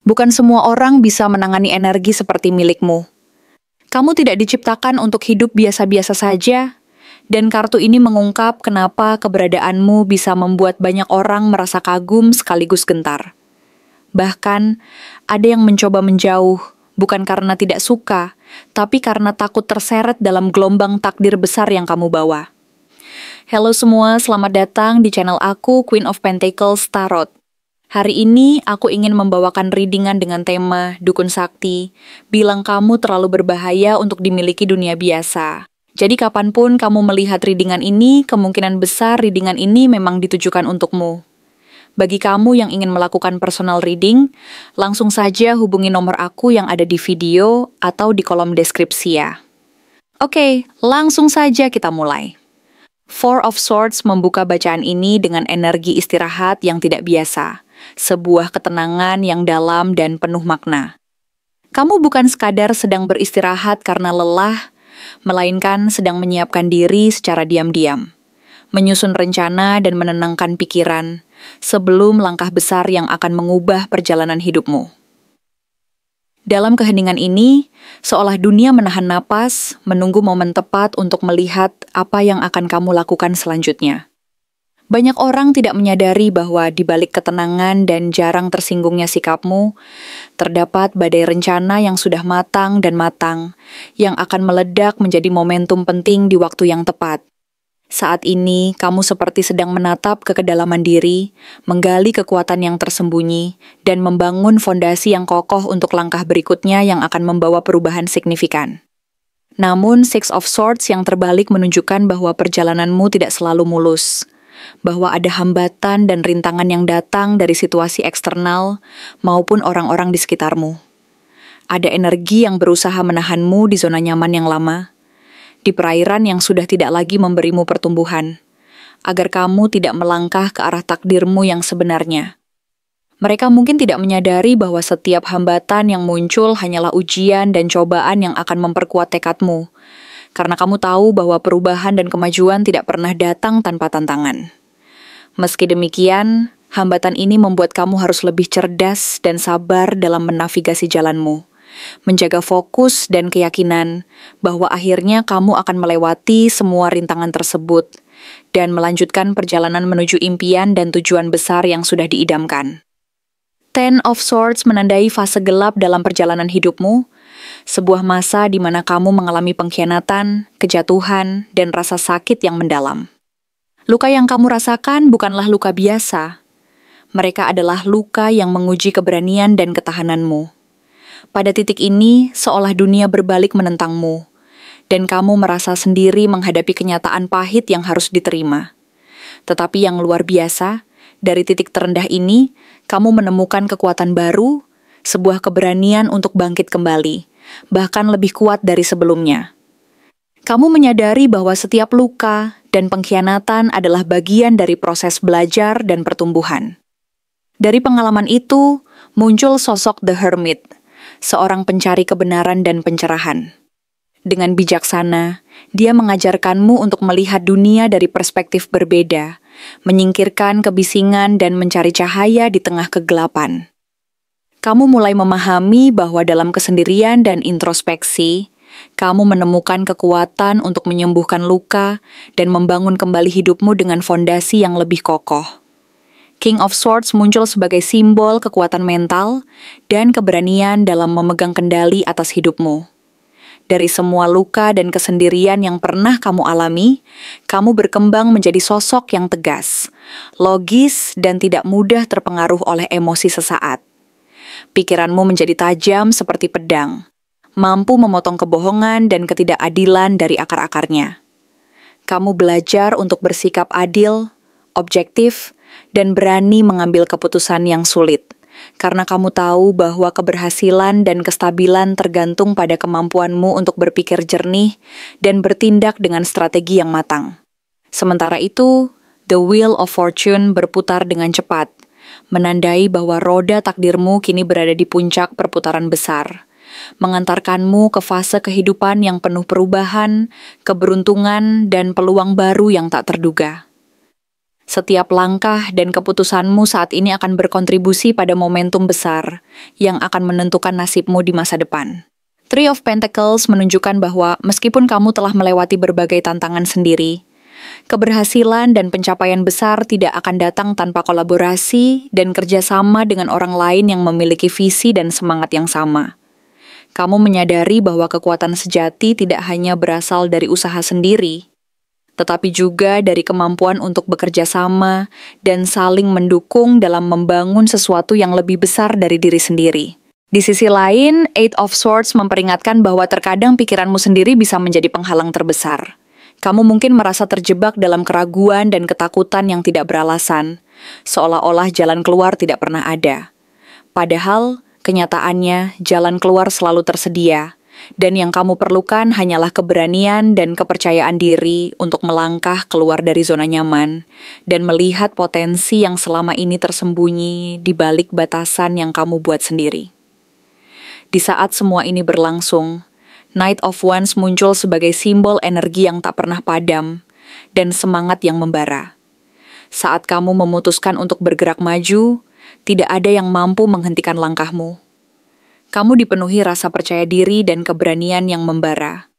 Bukan semua orang bisa menangani energi seperti milikmu. Kamu tidak diciptakan untuk hidup biasa-biasa saja, dan kartu ini mengungkap kenapa keberadaanmu bisa membuat banyak orang merasa kagum sekaligus gentar. Bahkan, ada yang mencoba menjauh, bukan karena tidak suka, tapi karena takut terseret dalam gelombang takdir besar yang kamu bawa. Halo semua, selamat datang di channel aku, Queen of Pentacles Tarot. Hari ini aku ingin membawakan readingan dengan tema Dukun Sakti, bilang kamu terlalu berbahaya untuk dimiliki dunia biasa. Jadi kapanpun kamu melihat readingan ini, kemungkinan besar readingan ini memang ditujukan untukmu. Bagi kamu yang ingin melakukan personal reading, langsung saja hubungi nomor aku yang ada di video atau di kolom deskripsi ya. Oke, langsung saja kita mulai. Four of Swords membuka bacaan ini dengan energi istirahat yang tidak biasa. Sebuah ketenangan yang dalam dan penuh makna. Kamu bukan sekadar sedang beristirahat karena lelah, melainkan sedang menyiapkan diri secara diam-diam. Menyusun rencana dan menenangkan pikiran sebelum langkah besar yang akan mengubah perjalanan hidupmu. Dalam keheningan ini, seolah dunia menahan napas, menunggu momen tepat untuk melihat apa yang akan kamu lakukan selanjutnya. Banyak orang tidak menyadari bahwa di balik ketenangan dan jarang tersinggungnya sikapmu, terdapat badai rencana yang sudah matang dan matang, yang akan meledak menjadi momentum penting di waktu yang tepat. Saat ini, kamu seperti sedang menatap ke kedalaman diri, menggali kekuatan yang tersembunyi, dan membangun fondasi yang kokoh untuk langkah berikutnya yang akan membawa perubahan signifikan. Namun, Six of Swords yang terbalik menunjukkan bahwa perjalananmu tidak selalu mulus, bahwa ada hambatan dan rintangan yang datang dari situasi eksternal maupun orang-orang di sekitarmu. Ada energi yang berusaha menahanmu di zona nyaman yang lama, di perairan yang sudah tidak lagi memberimu pertumbuhan, agar kamu tidak melangkah ke arah takdirmu yang sebenarnya. Mereka mungkin tidak menyadari bahwa setiap hambatan yang muncul hanyalah ujian dan cobaan yang akan memperkuat tekadmu, karena kamu tahu bahwa perubahan dan kemajuan tidak pernah datang tanpa tantangan. Meski demikian, hambatan ini membuat kamu harus lebih cerdas dan sabar dalam menavigasi jalanmu, menjaga fokus dan keyakinan bahwa akhirnya kamu akan melewati semua rintangan tersebut dan melanjutkan perjalanan menuju impian dan tujuan besar yang sudah diidamkan. Ten of Swords menandai fase gelap dalam perjalanan hidupmu, sebuah masa di mana kamu mengalami pengkhianatan, kejatuhan, dan rasa sakit yang mendalam. Luka yang kamu rasakan bukanlah luka biasa. Mereka adalah luka yang menguji keberanian dan ketahananmu. Pada titik ini, seolah dunia berbalik menentangmu, dan kamu merasa sendiri menghadapi kenyataan pahit yang harus diterima. Tetapi yang luar biasa, dari titik terendah ini, kamu menemukan kekuatan baru, sebuah keberanian untuk bangkit kembali, bahkan lebih kuat dari sebelumnya. Kamu menyadari bahwa setiap luka dan pengkhianatan adalah bagian dari proses belajar dan pertumbuhan. Dari pengalaman itu, muncul sosok The Hermit, seorang pencari kebenaran dan pencerahan. Dengan bijaksana, dia mengajarkanmu untuk melihat dunia dari perspektif berbeda, menyingkirkan kebisingan dan mencari cahaya di tengah kegelapan. Kamu mulai memahami bahwa dalam kesendirian dan introspeksi, kamu menemukan kekuatan untuk menyembuhkan luka dan membangun kembali hidupmu dengan fondasi yang lebih kokoh. King of Swords muncul sebagai simbol kekuatan mental dan keberanian dalam memegang kendali atas hidupmu. Dari semua luka dan kesendirian yang pernah kamu alami, kamu berkembang menjadi sosok yang tegas, logis, dan tidak mudah terpengaruh oleh emosi sesaat. Pikiranmu menjadi tajam seperti pedang, mampu memotong kebohongan dan ketidakadilan dari akar-akarnya. Kamu belajar untuk bersikap adil, objektif, dan berani mengambil keputusan yang sulit, karena kamu tahu bahwa keberhasilan dan kestabilan tergantung pada kemampuanmu untuk berpikir jernih dan bertindak dengan strategi yang matang. Sementara itu, The Wheel of Fortune berputar dengan cepat, menandai bahwa roda takdirmu kini berada di puncak perputaran besar, mengantarkanmu ke fase kehidupan yang penuh perubahan, keberuntungan, dan peluang baru yang tak terduga. Setiap langkah dan keputusanmu saat ini akan berkontribusi pada momentum besar yang akan menentukan nasibmu di masa depan. Three of Pentacles menunjukkan bahwa meskipun kamu telah melewati berbagai tantangan sendiri, keberhasilan dan pencapaian besar tidak akan datang tanpa kolaborasi dan kerjasama dengan orang lain yang memiliki visi dan semangat yang sama. Kamu menyadari bahwa kekuatan sejati tidak hanya berasal dari usaha sendiri, tetapi juga dari kemampuan untuk bekerja sama dan saling mendukung dalam membangun sesuatu yang lebih besar dari diri sendiri. Di sisi lain, Eight of Swords memperingatkan bahwa terkadang pikiranmu sendiri bisa menjadi penghalang terbesar. Kamu mungkin merasa terjebak dalam keraguan dan ketakutan yang tidak beralasan, seolah-olah jalan keluar tidak pernah ada. Padahal, kenyataannya jalan keluar selalu tersedia. Dan yang kamu perlukan hanyalah keberanian dan kepercayaan diri untuk melangkah keluar dari zona nyaman dan melihat potensi yang selama ini tersembunyi di balik batasan yang kamu buat sendiri. Di saat semua ini berlangsung, Knight of Wands muncul sebagai simbol energi yang tak pernah padam dan semangat yang membara. Saat kamu memutuskan untuk bergerak maju, tidak ada yang mampu menghentikan langkahmu. Kamu dipenuhi rasa percaya diri dan keberanian yang membara,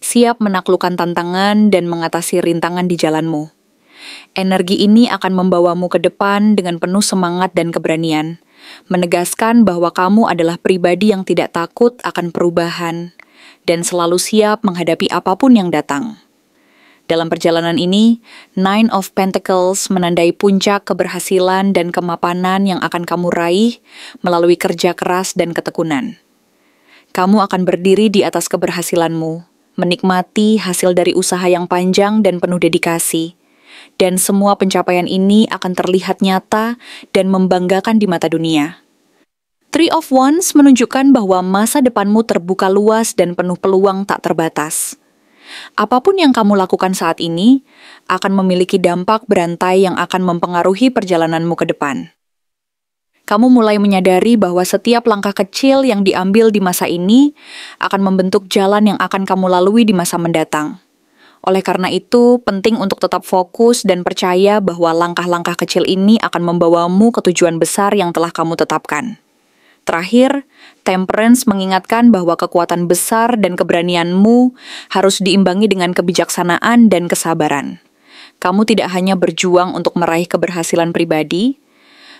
siap menaklukkan tantangan dan mengatasi rintangan di jalanmu. Energi ini akan membawamu ke depan dengan penuh semangat dan keberanian, menegaskan bahwa kamu adalah pribadi yang tidak takut akan perubahan dan selalu siap menghadapi apapun yang datang. Dalam perjalanan ini, Nine of Pentacles menandai puncak keberhasilan dan kemapanan yang akan kamu raih melalui kerja keras dan ketekunan. Kamu akan berdiri di atas keberhasilanmu, menikmati hasil dari usaha yang panjang dan penuh dedikasi, dan semua pencapaian ini akan terlihat nyata dan membanggakan di mata dunia. Three of Wands menunjukkan bahwa masa depanmu terbuka luas dan penuh peluang tak terbatas. Apapun yang kamu lakukan saat ini akan memiliki dampak berantai yang akan mempengaruhi perjalananmu ke depan. Kamu mulai menyadari bahwa setiap langkah kecil yang diambil di masa ini akan membentuk jalan yang akan kamu lalui di masa mendatang. Oleh karena itu, penting untuk tetap fokus dan percaya bahwa langkah-langkah kecil ini akan membawamu ke tujuan besar yang telah kamu tetapkan. Terakhir, Temperance mengingatkan bahwa kekuatan besar dan keberanianmu harus diimbangi dengan kebijaksanaan dan kesabaran. Kamu tidak hanya berjuang untuk meraih keberhasilan pribadi,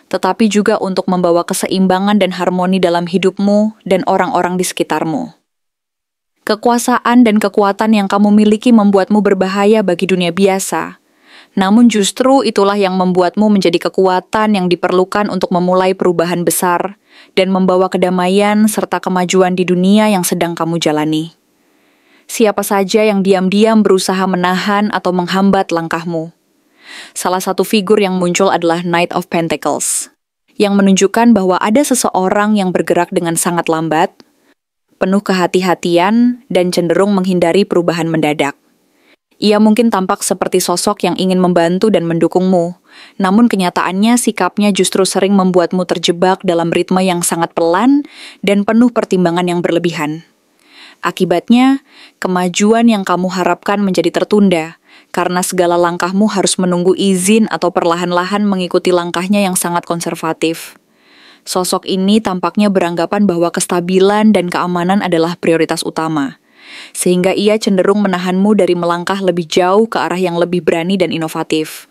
tetapi juga untuk membawa keseimbangan dan harmoni dalam hidupmu dan orang-orang di sekitarmu. Kekuasaan dan kekuatan yang kamu miliki membuatmu berbahaya bagi dunia biasa. Namun justru itulah yang membuatmu menjadi kekuatan yang diperlukan untuk memulai perubahan besar dan membawa kedamaian serta kemajuan di dunia yang sedang kamu jalani. Siapa saja yang diam-diam berusaha menahan atau menghambat langkahmu. Salah satu figur yang muncul adalah Knight of Pentacles, yang menunjukkan bahwa ada seseorang yang bergerak dengan sangat lambat, penuh kehati-hatian, dan cenderung menghindari perubahan mendadak. Ia mungkin tampak seperti sosok yang ingin membantu dan mendukungmu, namun kenyataannya sikapnya justru sering membuatmu terjebak dalam ritme yang sangat pelan dan penuh pertimbangan yang berlebihan. Akibatnya, kemajuan yang kamu harapkan menjadi tertunda, karena segala langkahmu harus menunggu izin atau perlahan-lahan mengikuti langkahnya yang sangat konservatif. Sosok ini tampaknya beranggapan bahwa kestabilan dan keamanan adalah prioritas utama, sehingga ia cenderung menahanmu dari melangkah lebih jauh ke arah yang lebih berani dan inovatif.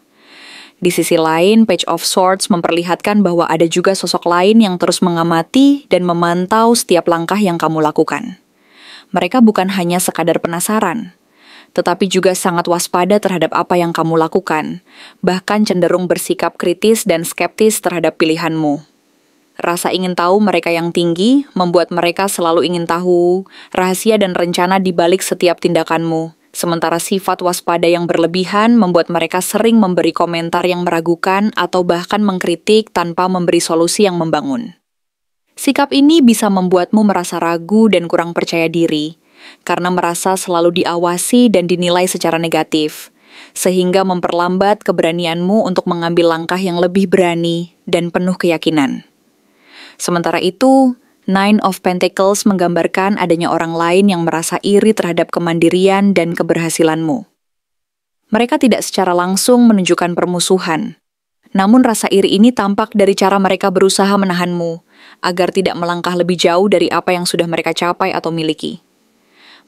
Di sisi lain, Page of Swords memperlihatkan bahwa ada juga sosok lain yang terus mengamati dan memantau setiap langkah yang kamu lakukan. Mereka bukan hanya sekadar penasaran, tetapi juga sangat waspada terhadap apa yang kamu lakukan, bahkan cenderung bersikap kritis dan skeptis terhadap pilihanmu. Rasa ingin tahu mereka yang tinggi membuat mereka selalu ingin tahu rahasia dan rencana di balik setiap tindakanmu. Sementara sifat waspada yang berlebihan membuat mereka sering memberi komentar yang meragukan atau bahkan mengkritik tanpa memberi solusi yang membangun. Sikap ini bisa membuatmu merasa ragu dan kurang percaya diri, karena merasa selalu diawasi dan dinilai secara negatif, sehingga memperlambat keberanianmu untuk mengambil langkah yang lebih berani dan penuh keyakinan. Sementara itu, Nine of Pentacles menggambarkan adanya orang lain yang merasa iri terhadap kemandirian dan keberhasilanmu. Mereka tidak secara langsung menunjukkan permusuhan. Namun rasa iri ini tampak dari cara mereka berusaha menahanmu, agar tidak melangkah lebih jauh dari apa yang sudah mereka capai atau miliki.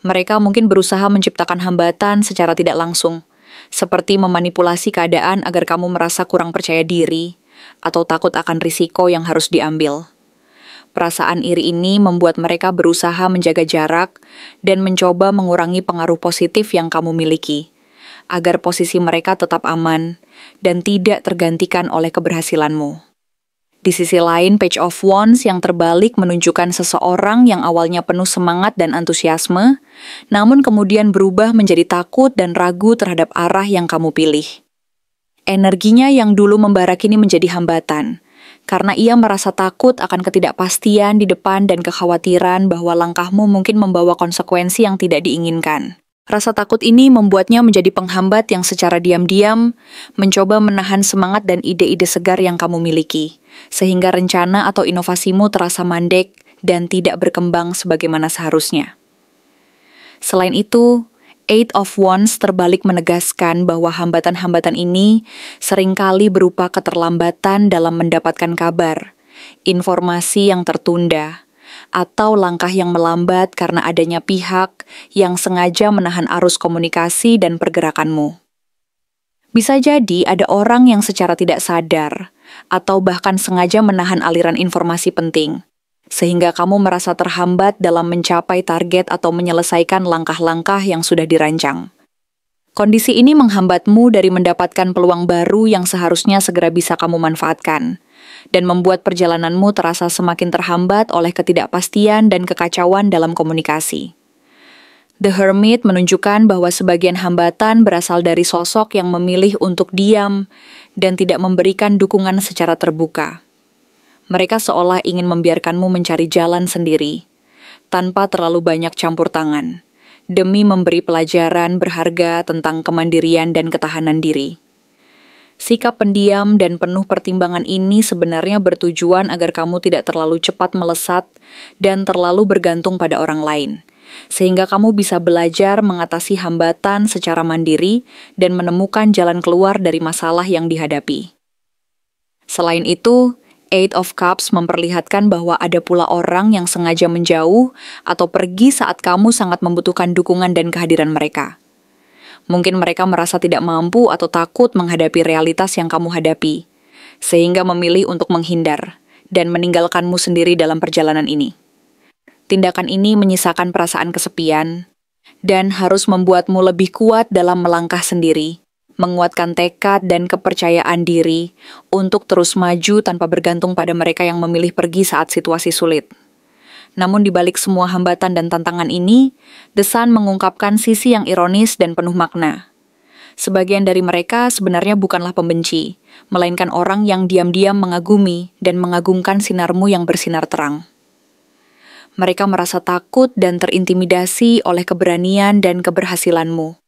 Mereka mungkin berusaha menciptakan hambatan secara tidak langsung, seperti memanipulasi keadaan agar kamu merasa kurang percaya diri, atau takut akan risiko yang harus diambil. Perasaan iri ini membuat mereka berusaha menjaga jarak dan mencoba mengurangi pengaruh positif yang kamu miliki, agar posisi mereka tetap aman dan tidak tergantikan oleh keberhasilanmu. Di sisi lain, Page of Wands yang terbalik menunjukkan seseorang yang awalnya penuh semangat dan antusiasme, namun kemudian berubah menjadi takut dan ragu terhadap arah yang kamu pilih. Energinya yang dulu membara kini menjadi hambatan, karena ia merasa takut akan ketidakpastian di depan dan kekhawatiran bahwa langkahmu mungkin membawa konsekuensi yang tidak diinginkan. Rasa takut ini membuatnya menjadi penghambat yang secara diam-diam mencoba menahan semangat dan ide-ide segar yang kamu miliki, sehingga rencana atau inovasimu terasa mandek dan tidak berkembang sebagaimana seharusnya. Selain itu, Eight of Wands terbalik menegaskan bahwa hambatan-hambatan ini seringkali berupa keterlambatan dalam mendapatkan kabar, informasi yang tertunda, atau langkah yang melambat karena adanya pihak yang sengaja menahan arus komunikasi dan pergerakanmu. Bisa jadi ada orang yang secara tidak sadar atau bahkan sengaja menahan aliran informasi penting, sehingga kamu merasa terhambat dalam mencapai target atau menyelesaikan langkah-langkah yang sudah dirancang. Kondisi ini menghambatmu dari mendapatkan peluang baru yang seharusnya segera bisa kamu manfaatkan, dan membuat perjalananmu terasa semakin terhambat oleh ketidakpastian dan kekacauan dalam komunikasi. The Hermit menunjukkan bahwa sebagian hambatan berasal dari sosok yang memilih untuk diam dan tidak memberikan dukungan secara terbuka. Mereka seolah ingin membiarkanmu mencari jalan sendiri, tanpa terlalu banyak campur tangan, demi memberi pelajaran berharga tentang kemandirian dan ketahanan diri. Sikap pendiam dan penuh pertimbangan ini sebenarnya bertujuan agar kamu tidak terlalu cepat melesat dan terlalu bergantung pada orang lain, sehingga kamu bisa belajar mengatasi hambatan secara mandiri dan menemukan jalan keluar dari masalah yang dihadapi. Selain itu, Eight of Cups memperlihatkan bahwa ada pula orang yang sengaja menjauh atau pergi saat kamu sangat membutuhkan dukungan dan kehadiran mereka. Mungkin mereka merasa tidak mampu atau takut menghadapi realitas yang kamu hadapi, sehingga memilih untuk menghindar dan meninggalkanmu sendiri dalam perjalanan ini. Tindakan ini menyisakan perasaan kesepian dan harus membuatmu lebih kuat dalam melangkah sendiri, menguatkan tekad dan kepercayaan diri untuk terus maju tanpa bergantung pada mereka yang memilih pergi saat situasi sulit. Namun di balik semua hambatan dan tantangan ini, The Sun mengungkapkan sisi yang ironis dan penuh makna. Sebagian dari mereka sebenarnya bukanlah pembenci, melainkan orang yang diam-diam mengagumi dan mengagungkan sinarmu yang bersinar terang. Mereka merasa takut dan terintimidasi oleh keberanian dan keberhasilanmu.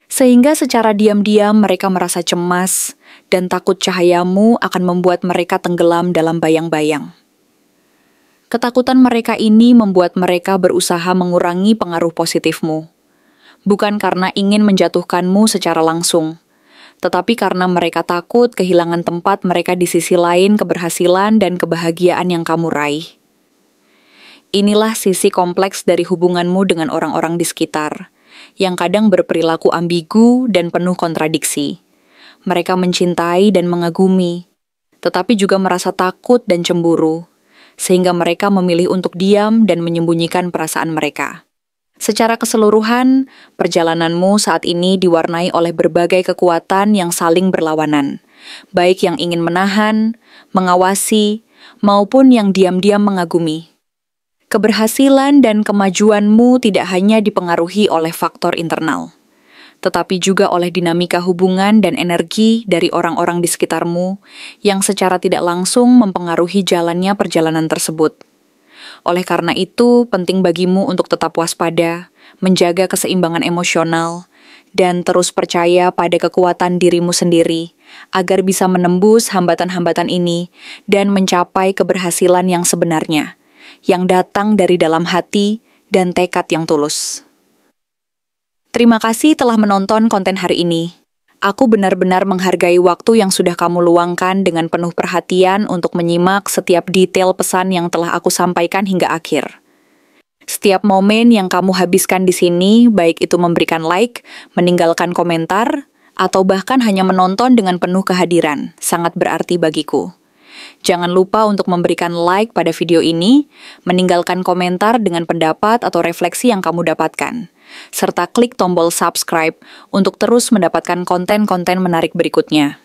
Sehingga secara diam-diam mereka merasa cemas dan takut cahayamu akan membuat mereka tenggelam dalam bayang-bayang. Ketakutan mereka ini membuat mereka berusaha mengurangi pengaruh positifmu. Bukan karena ingin menjatuhkanmu secara langsung, tetapi karena mereka takut kehilangan tempat mereka di sisi lain keberhasilan dan kebahagiaan yang kamu raih. Inilah sisi kompleks dari hubunganmu dengan orang-orang di sekitar, yang kadang berperilaku ambigu dan penuh kontradiksi. Mereka mencintai dan mengagumi, tetapi juga merasa takut dan cemburu, sehingga mereka memilih untuk diam dan menyembunyikan perasaan mereka. Secara keseluruhan, perjalananmu saat ini diwarnai oleh berbagai kekuatan yang saling berlawanan, baik yang ingin menahan, mengawasi, maupun yang diam-diam mengagumi. Keberhasilan dan kemajuanmu tidak hanya dipengaruhi oleh faktor internal, tetapi juga oleh dinamika hubungan dan energi dari orang-orang di sekitarmu yang secara tidak langsung mempengaruhi jalannya perjalanan tersebut. Oleh karena itu, penting bagimu untuk tetap waspada, menjaga keseimbangan emosional, dan terus percaya pada kekuatan dirimu sendiri, agar bisa menembus hambatan-hambatan ini dan mencapai keberhasilan yang sebenarnya, yang datang dari dalam hati dan tekad yang tulus. Terima kasih telah menonton konten hari ini. Aku benar-benar menghargai waktu yang sudah kamu luangkan dengan penuh perhatian untuk menyimak setiap detail pesan yang telah aku sampaikan hingga akhir. Setiap momen yang kamu habiskan di sini, baik itu memberikan like, meninggalkan komentar, atau bahkan hanya menonton dengan penuh kehadiran, sangat berarti bagiku. Jangan lupa untuk memberikan like pada video ini, meninggalkan komentar dengan pendapat atau refleksi yang kamu dapatkan, serta klik tombol subscribe untuk terus mendapatkan konten-konten menarik berikutnya.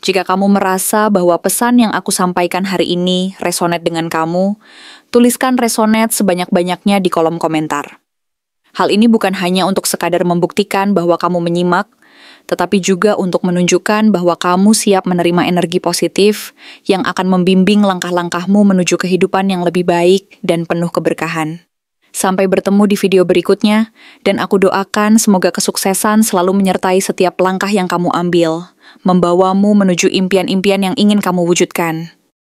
Jika kamu merasa bahwa pesan yang aku sampaikan hari ini resonate dengan kamu, tuliskan resonate sebanyak-banyaknya di kolom komentar. Hal ini bukan hanya untuk sekadar membuktikan bahwa kamu menyimak, tetapi juga untuk menunjukkan bahwa kamu siap menerima energi positif yang akan membimbing langkah-langkahmu menuju kehidupan yang lebih baik dan penuh keberkahan. Sampai bertemu di video berikutnya, dan aku doakan semoga kesuksesan selalu menyertai setiap langkah yang kamu ambil, membawamu menuju impian-impian yang ingin kamu wujudkan.